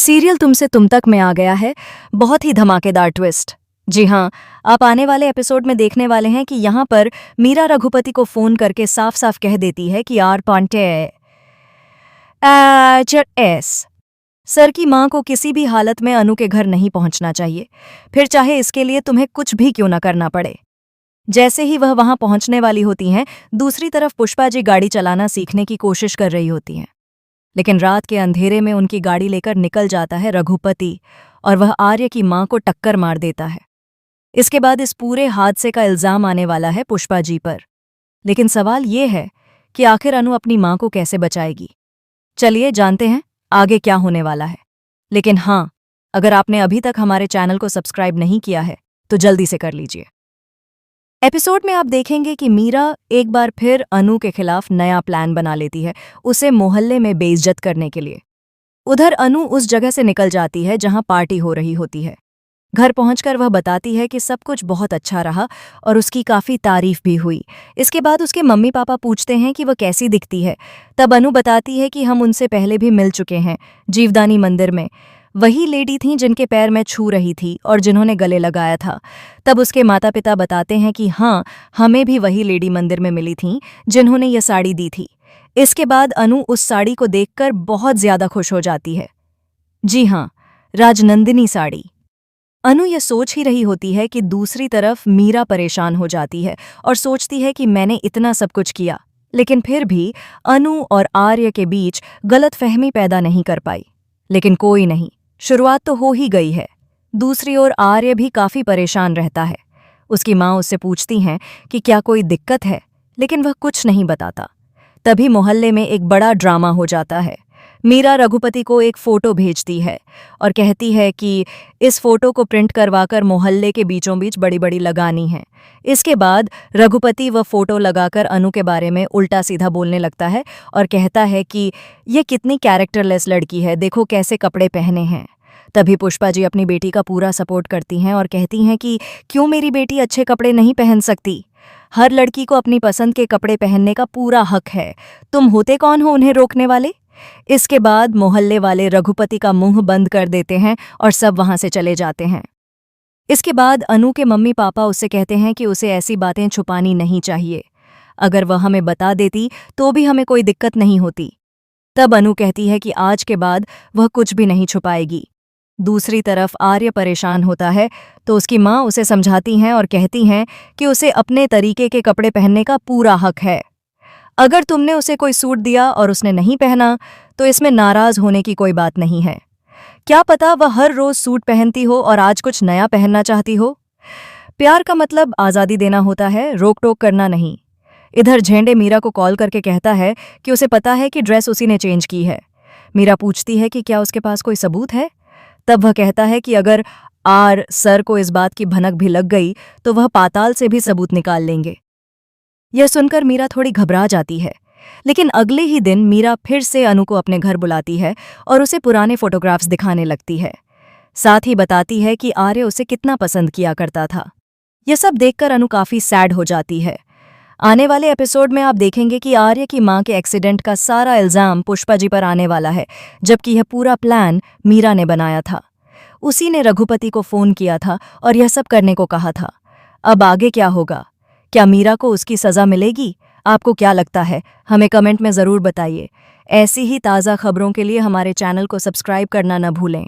Serial तुमसे तुम तक में आ गया है बहुत ही धमाकेदार ट्विस्ट। जी हाँ, आप आने वाले एपिसोड में देखने वाले हैं कि यहाँ पर मीरा रघुपति को फोन करके साफ साफ कह देती है कि आर पांटे एस सर की माँ को किसी भी हालत में अनु के घर नहीं पहुंचना चाहिए, फिर चाहे इसके लिए तुम्हें कुछ भी क्यों न करना पड़े। जैसे ही वह वहां पहुंचने वाली होती हैं, दूसरी तरफ पुष्पा जी गाड़ी चलाना सीखने की कोशिश कर रही होती हैं, लेकिन रात के अंधेरे में उनकी गाड़ी लेकर निकल जाता है रघुपति और वह आर्य की मां को टक्कर मार देता है। इसके बाद इस पूरे हादसे का इल्जाम आने वाला है पुष्पा जी पर, लेकिन सवाल ये है कि आखिर अनु अपनी मां को कैसे बचाएगी। चलिए जानते हैं आगे क्या होने वाला है। लेकिन हाँ, अगर आपने अभी तक हमारे चैनल को सब्सक्राइब नहीं किया है तो जल्दी से कर लीजिए। एपिसोड में आप देखेंगे कि मीरा एक बार फिर अनु के खिलाफ नया प्लान बना लेती है, उसे मोहल्ले में बेइज्जत करने के लिए। उधर अनु उस जगह से निकल जाती है जहां पार्टी हो रही होती है। घर पहुंचकर वह बताती है कि सब कुछ बहुत अच्छा रहा और उसकी काफी तारीफ भी हुई। इसके बाद उसके मम्मी पापा पूछते हैं कि वह कैसी दिखती है। तब अनु बताती है कि हम उनसे पहले भी मिल चुके हैं जीवदानी मंदिर में। वही लेडी थीं जिनके पैर मैं छू रही थी और जिन्होंने गले लगाया था। तब उसके माता पिता बताते हैं कि हाँ, हमें भी वही लेडी मंदिर में मिली थीं जिन्होंने ये साड़ी दी थी। इसके बाद अनु उस साड़ी को देखकर बहुत ज्यादा खुश हो जाती है। जी हाँ, राजनंदिनी साड़ी। अनु ये सोच ही रही होती है कि दूसरी तरफ मीरा परेशान हो जाती है और सोचती है कि मैंने इतना सब कुछ किया, लेकिन फिर भी अनु और आर्य के बीच गलतफहमी पैदा नहीं कर पाई। लेकिन कोई नहीं, शुरुआत तो हो ही गई है। दूसरी ओर आर्य भी काफी परेशान रहता है। उसकी माँ उससे पूछती हैं कि क्या कोई दिक्कत है, लेकिन वह कुछ नहीं बताता। तभी मोहल्ले में एक बड़ा ड्रामा हो जाता है। मीरा रघुपति को एक फोटो भेजती है और कहती है कि इस फोटो को प्रिंट करवाकर मोहल्ले के बीचों बीच बड़ी बड़ी लगानी है। इसके बाद रघुपति वह फोटो लगाकर अनु के बारे में उल्टा सीधा बोलने लगता है और कहता है कि ये कितनी कैरेक्टरलेस लड़की है, देखो कैसे कपड़े पहने हैं। तभी पुष्पा जी अपनी बेटी का पूरा सपोर्ट करती हैं और कहती हैं कि क्यों मेरी बेटी अच्छे कपड़े नहीं पहन सकती। हर लड़की को अपनी पसंद के कपड़े पहनने का पूरा हक है, तुम होते कौन हो उन्हें रोकने वाले। इसके बाद मोहल्ले वाले रघुपति का मुंह बंद कर देते हैं और सब वहां से चले जाते हैं। इसके बाद अनु के मम्मी पापा उससे कहते हैं कि उसे ऐसी बातें छुपानी नहीं चाहिए, अगर वह हमें बता देती तो भी हमें कोई दिक्कत नहीं होती। तब अनु कहती है कि आज के बाद वह कुछ भी नहीं छुपाएगी। दूसरी तरफ आर्य परेशान होता है तो उसकी माँ उसे समझाती हैं और कहती हैं कि उसे अपने तरीके के कपड़े पहनने का पूरा हक है। अगर तुमने उसे कोई सूट दिया और उसने नहीं पहना तो इसमें नाराज होने की कोई बात नहीं है। क्या पता वह हर रोज सूट पहनती हो और आज कुछ नया पहनना चाहती हो। प्यार का मतलब आज़ादी देना होता है, रोक टोक करना नहीं। इधर झेंडे मीरा को कॉल करके कहता है कि उसे पता है कि ड्रेस उसी ने चेंज की है। मीरा पूछती है कि क्या उसके पास कोई सबूत है। तब वह कहता है कि अगर आर सर को इस बात की भनक भी लग गई तो वह पाताल से भी सबूत निकाल लेंगे। यह सुनकर मीरा थोड़ी घबरा जाती है, लेकिन अगले ही दिन मीरा फिर से अनु को अपने घर बुलाती है और उसे पुराने फोटोग्राफ्स दिखाने लगती है। साथ ही बताती है कि आर्य उसे कितना पसंद किया करता था। यह सब देखकर अनु काफी सैड हो जाती है। आने वाले एपिसोड में आप देखेंगे कि आर्य की मां के एक्सीडेंट का सारा इल्जाम पुष्पा जी पर आने वाला है, जबकि यह पूरा प्लान मीरा ने बनाया था। उसी ने रघुपति को फोन किया था और यह सब करने को कहा था। अब आगे क्या होगा? क्या मीरा को उसकी सजा मिलेगी? आपको क्या लगता है? हमें कमेंट में ज़रूर बताइए। ऐसी ही ताज़ा खबरों के लिए हमारे चैनल को सब्सक्राइब करना न भूलें।